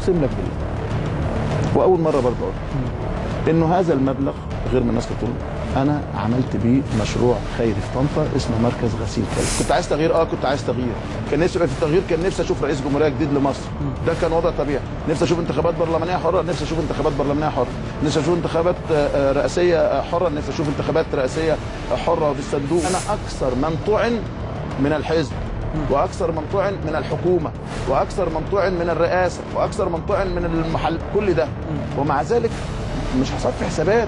اقسم لك بالله، واول مره برضه اقول انه هذا المبلغ غير من الناس بتقول. انا عملت بيه مشروع خيري في طنطا اسمه مركز غسيل كلى. كنت عايز تغيير، كنت عايز تغيير، كان نفسي يبقى في تغيير، كان نفسي اشوف رئيس جمهوريه جديد لمصر، ده كان وضع طبيعي. نفسي اشوف انتخابات برلمانيه حره، نفسي اشوف انتخابات برلمانيه حره، نفسي اشوف انتخابات رئاسيه حره، نفسي اشوف انتخابات رئاسيه حره بالصندوق. انا اكثر من طعن من الحزب، واكثر من طعن من الحكومه، واكثر من طعن من الرئاسه، واكثر من طعن من المحل، كل ده ومع ذلك مش هصفي حسابات.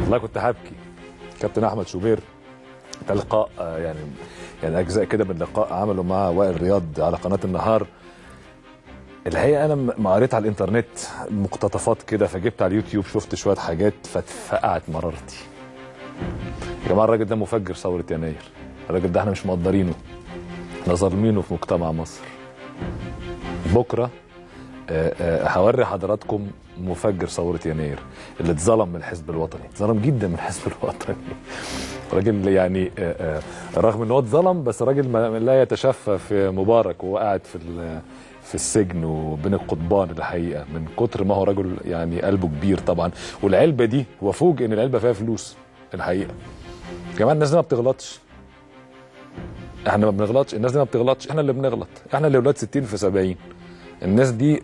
والله كنت هبكي. كابتن احمد شوبير ده لقاء يعني اجزاء كده من لقاء عمله مع وائل رياض على قناه النهار. الحقيقه انا ما قريت على الانترنت مقتطفات كده، فجبت على اليوتيوب شفت شويه حاجات فاتفقعت مرارتي. يا جماعه الراجل ده مفجر ثوره يناير، الراجل ده احنا مش مقدرينه، احنا ظالمينه في مجتمع مصر. بكره هوري حضراتكم مفجر ثوره يناير اللي اتظلم من الحزب الوطني، اتظلم جدا من الحزب الوطني. راجل يعني رغم ان هو اتظلم بس راجل لا يتشفى في مبارك وهو قاعد في السجن وبين القضبان الحقيقه، من كتر ما هو رجل يعني قلبه كبير طبعا. والعلبه دي هو فوجئ ان العلبه فيها فلوس الحقيقه. يا جماعه الناس دي ما بتغلطش، احنا ما بنغلطش، الناس دي ما بتغلطش، احنا اللي بنغلط، احنا اللي ولاد 60 في 70. الناس دي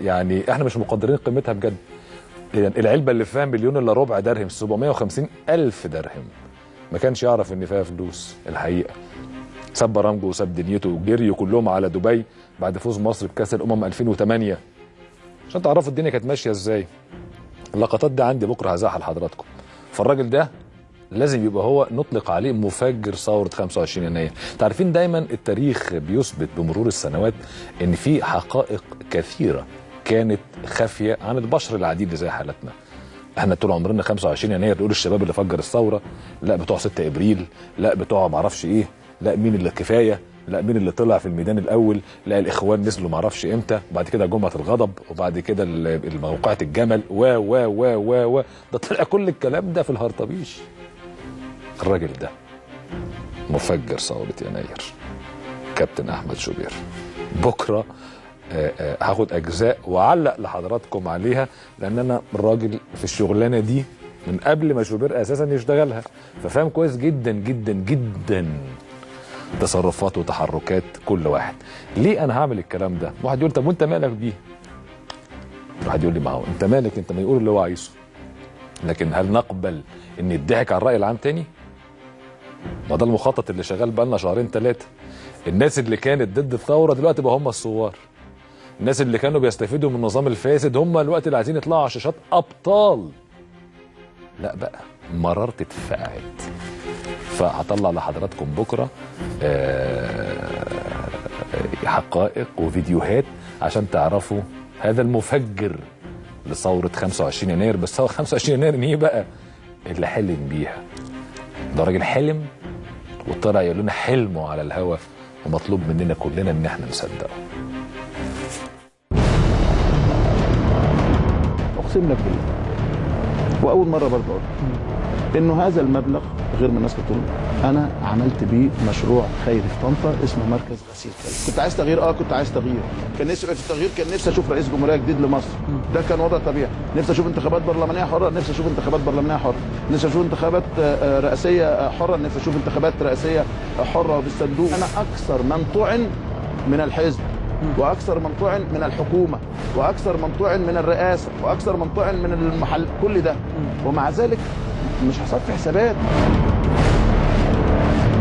يعني احنا مش مقدرين قيمتها بجد. يعني العلبه اللي فيها 1.4 مليون درهم، 750,000 درهم، ما كانش يعرف ان فيها فلوس الحقيقه. ساب برامجه وساب دنيته وجريوا كلهم على دبي بعد فوز مصر بكاس الامم 2008 عشان تعرفوا الدنيا كانت ماشيه ازاي. اللقطات دي عندي بكره هزعها لحضراتكم. فالراجل ده لازم يبقى هو نطلق عليه مفجر ثوره 25 يناير. تعرفين دايما التاريخ بيثبت بمرور السنوات ان في حقائق كثيره كانت خافيه عن البشر العادي اللي زي حالتنا. احنا طول عمرنا 25 يناير نقول الشباب اللي فجر الثوره، لا بتوع 6 ابريل، لا بتوع معرفش ايه، لا مين اللي كفايه، لا مين اللي طلع في الميدان الاول، لا الاخوان نزلوا معرفش امتى، وبعد كده جمعه الغضب، وبعد كده موقعه الجمل و ده طلع كل الكلام ده في الهرطبيش. الراجل ده مفجر ثوره يناير كابتن احمد شوبير. بكره هاخد اجزاء واعلق لحضراتكم عليها، لان انا راجل في الشغلانه دي من قبل ما شوبير اساسا يشتغلها، ففاهم كويس جدا جدا جدا تصرفات وتحركات كل واحد. ليه انا هعمل الكلام ده؟ واحد يقول طب وانت مالك بيه؟ واحد يقول لي ما هو انت مالك، انت ما يقول اللي هو عايزه. لكن هل نقبل ان يضحك على الراي العام تاني؟ ما ده المخطط اللي شغال بقالنا شهرين ثلاثه. الناس اللي كانت ضد الثوره دلوقتي بقى هم الثوار. الناس اللي كانوا بيستفيدوا من النظام الفاسد هم الوقت اللي عايزين يطلعوا على شاشات ابطال. لا بقى مرارتي اتفقعت. فهطلع لحضراتكم بكره حقائق وفيديوهات عشان تعرفوا هذا المفجر لثوره 25 يناير. بس ثوره 25 يناير ايه بقى اللي حلم بيها؟ ده راجل حلم وطلع يقول لنا حلمه على الهوا، ومطلوب مننا كلنا ان احنا نصدقه. اقسم لك بالله، واول مره برضه اقول انه هذا المبلغ غير من الناس بتقول. انا عملت بيه مشروع خيري في طنطا اسمه مركز غسيل كلى. كنت عايز تغيير، كنت عايز تغيير، كان نفسي يبقى في تغيير، كان نفسي اشوف رئيس جمهوريه جديد لمصر، ده كان وضع طبيعي. نفسي اشوف انتخابات برلمانيه حره، نفسي اشوف انتخابات برلمانيه حره، نفسي اشوف انتخابات رئاسيه حره، نفسي اشوف انتخابات رئاسيه حره بالصندوق. انا اكثر من طعن من الحزب، واكثر من طعن من الحكومه، واكثر من طعن من الرئاسه، واكثر من طعن من المحل، كل ده ومع ذلك مش هصفي حسابات.